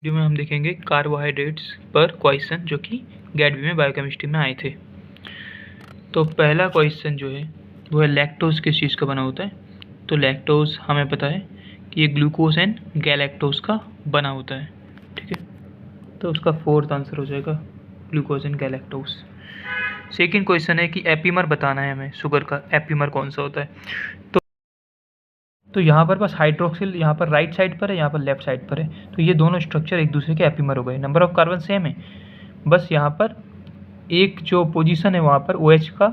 Video में हम देखेंगे कार्बोहाइड्रेट्स पर क्वेश्चन जो कि गेट-बी में बायोकेमिस्ट्री में आए थे। तो पहला क्वेश्चन जो है वो है लैक्टोज किस चीज़ का बना होता है। तो लैक्टोज हमें पता है कि ये ग्लूकोज एंड गैलेक्टोज का बना होता है, ठीक है। तो उसका फोर्थ आंसर हो जाएगा glucose and galactose. Second question है कि एपीमर बताना है हमें, शुगर का एपीमर कौन सा होता है। तो यहाँ पर बस हाइड्रोक्सिल यहाँ पर राइट साइड पर है, यहाँ पर लेफ्ट साइड पर है, तो ये दोनों स्ट्रक्चर एक दूसरे के एपीमर हो गए। नंबर ऑफ कार्बन सेम है, बस यहाँ पर एक जो पोजीशन है वहाँ पर OH का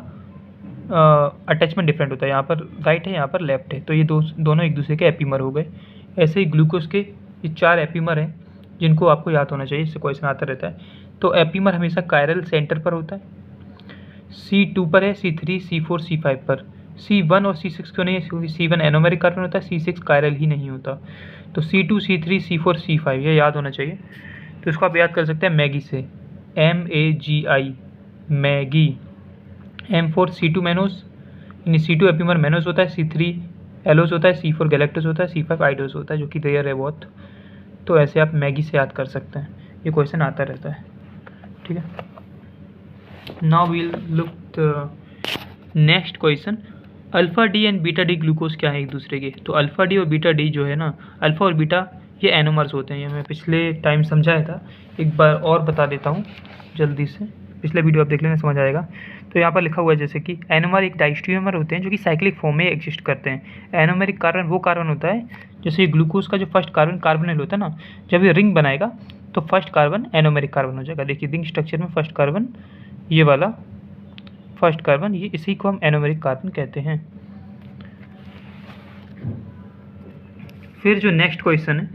अटैचमेंट डिफरेंट होता है। यहाँ पर राइट है, यहाँ पर लेफ्ट है, तो ये दोनों एक दूसरे के एपीमर हो गए। ऐसे ही ग्लूकोज के ये 4 एपीमर हैं जिनको आपको याद होना चाहिए, इससे क्वेश्चन आता रहता है। तो एपीमर हमेशा कायरल सेंटर पर होता है, C2 पर है, C3, C4, C5 पर। C1 और C6 क्यों नहीं है? क्योंकि C1 एनोमेरिक कार्बन होता है, C6 कायरल ही नहीं होता। तो C2, C3, C4, C5 ये याद होना चाहिए। तो इसको आप याद कर सकते हैं मैगी से, MAGI Maggi. M4 C2 mannose, यानी C2 एपीमर मैनोज होता है, C3 एलोज होता है, C4 गैलेक्टोज होता है, C5 आइडोज होता है, जो कि रेयर है बहुत। तो ऐसे आप मैगी से याद कर सकते हैं, ये क्वेश्चन आता रहता है, ठीक है। Now we'll look the next question. Alpha D and beta D glucose क्या है एक दूसरे के। तो अल्फ़ा डी और बीटा डी जो है ना, अल्फ़ा और बीटा ये एनोमर्स होते हैं। ये मैं पिछले टाइम समझाया था, एक बार और बता देता हूँ जल्दी से, पिछले वीडियो आप देख लेना समझ आएगा। तो यहाँ पर लिखा हुआ है जैसे कि एनोमर एक डाइस्टीरियोमर होते हैं जो कि साइक्लिक फॉर्म में एग्जिस्ट करते हैं। एनोमेरिक कार्बन वो कार्बन होता है, जैसे ग्लूकोज का जो फर्स्ट कार्बन कार्बोनिल होता है ना, जब ये रिंग बनाएगा तो फर्स्ट कार्बन एनोमेरिक कार्बन हो जाएगा। देखिए रिंग स्ट्रक्चर में फर्स्ट कार्बन, ये वाला फर्स्ट कार्बन, ये इसी को हम एनोमेरिक कार्बन कहते हैं। फिर जो नेक्स्ट क्वेश्चन है,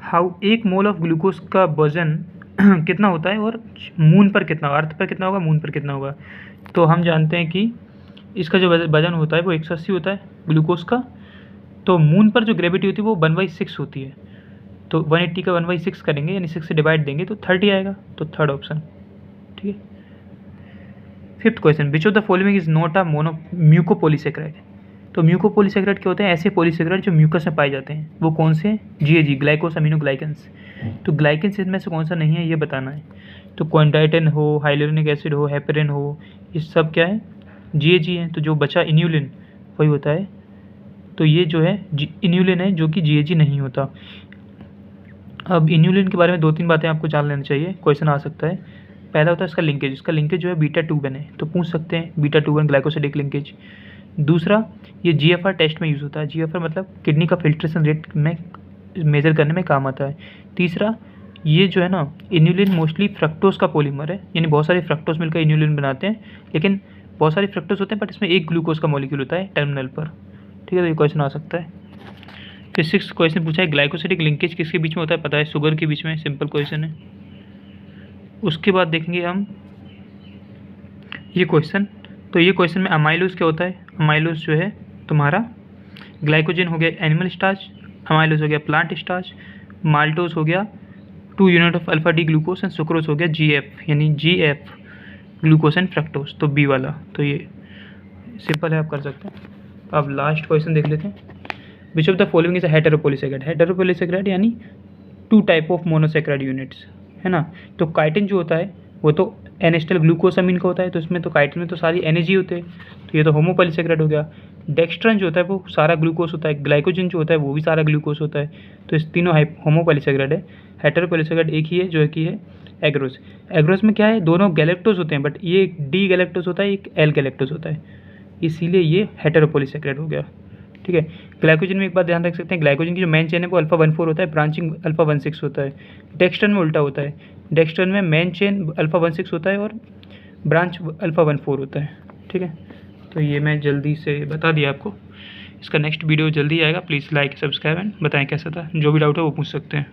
हाउ एक मोल ऑफ ग्लूकोज का वजन कितना होता है और मून पर कितना, अर्थ पर कितना होगा, मून पर कितना होगा। तो हम जानते हैं कि इसका जो वजन होता है वो 180 होता है ग्लूकोज का। तो मून पर जो ग्रेविटी होती है वो 1/6 होती है। तो 180 का 1/6 करेंगे, यानी 6 से डिवाइड देंगे तो 30 आएगा। तो थर्ड ऑप्शन, ठीक है। Fifth question, which of the following is not a mucopolysaccharide. तो म्यूकोपॉलीसेकेराइड क्या होते हैं? ऐसे पॉलीसेकेराइड जो म्यूकस में पाए जाते हैं। वो कौन से? GAG ग्लाइकोसअमीनोग्लाइकेंस। तो ग्लाइकेंस इनमें से कौन सा नहीं है ये बताना है। तो क्वांटाइटिन हो, हाइलोरिक एसिड हो, हेपेरिन हो, ये सब क्या है? GAG है। तो जो बचा इन्यूलिन वही होता है। तो ये जो है इन्यूलिन है जो कि GAG नहीं होता। अब इन्यूलिन के बारे में 2-3 बातें आपको जान लेना चाहिए, क्वेश्चन आ सकता है। पहला होता है इसका लिंकेज, इसका लिंकेज जो है β2 है, तो पूछ सकते हैं β2 ग्लाइकोसिडिक लिंकेज। दूसरा, ये GFR टेस्ट में यूज़ होता है। GFR मतलब किडनी का फिल्ट्रेशन रेट में मेजर करने में काम आता है। तीसरा, ये जो है ना इन्यूलिन मोस्टली फ्रक्टोज का पॉलीमर है, यानी बहुत सारे फ्रक्टोज मिलकर इन्यूलिन बनाते हैं, लेकिन बहुत सारे फ्रक्टोज होते हैं बट इसमें एक ग्लूकोज का मॉलिक्यूल होता है टर्मिनल पर, ठीक है। तो ये क्वेश्चन आ सकता है। फिर 6th क्वेश्चन पूछा है ग्लाइकोसिडिक लिंकेज किसके बीच में होता है, पता है, शुगर के बीच में, सिंपल क्वेश्चन है। उसके बाद देखेंगे हम ये क्वेश्चन। तो ये क्वेश्चन में अमाइलोज क्या होता है। अमाइलोज जो है तुम्हारा ग्लाइकोजन हो गया एनिमल स्टार्च, अमाइलोज हो गया प्लांट स्टार्च, माल्टोज हो गया 2 unit of alpha D glucose and sucrose हो गया GF, यानी GF ग्लूकोज एंड फ्रक्टोज, तो B वाला। तो ये सिंपल है, आप कर सकते हैं। तो अब लास्ट क्वेश्चन देख लेते हैं। Which of the following is a heteropolysaccharide. Heteropolysaccharide यानी 2 टाइप ऑफ मोनोसेकेराइड यूनिट्स, है ना। तो काइटिन जो होता है वो तो एनेस्टल ग्लूकोसामीन का होता है, तो इसमें तो काइटिन में तो सारी NAG होते हैं, तो ये तो होमोपॉलीसेकेराइड हो गया। डेक्स्ट्रन जो होता है वो सारा ग्लूकोज होता है, ग्लाइकोजन जो होता है वो भी सारा ग्लूकोज होता है, तो इस तीनों होमोपॉलीसेकेराइड है। हेटेरोपॉलीसेकेराइड एक ही है जो कि है एग्रोज। एग्रोज में क्या है, दोनों गैलेक्टोज होते हैं, बट ये एक D गैलेक्टोज होता है, एक L गैलेक्टोज होता है, इसीलिए ये हेटेरोपॉलीसेकेराइड हो गया, ठीक है। ग्लाइकोजन में एक बात ध्यान रख सकते हैं, ग्लाइकोजन की जो मेन चेन है वो अल्फा 1,4 होता है, ब्रांचिंग अल्फा 1,6 होता है। डेक्स्ट्रन में उल्टा होता है, डेक्स्ट्रन में मेन चेन अल्फा 1,6 होता है और ब्रांच अल्फा 1,4 होता है, ठीक है। तो ये मैं जल्दी से बता दिया आपको। इसका नेक्स्ट वीडियो जल्दी आएगा, प्लीज़ लाइक सब्सक्राइब एंड बताएं कैसा था। जो भी डाउट है वो पूछ सकते हैं।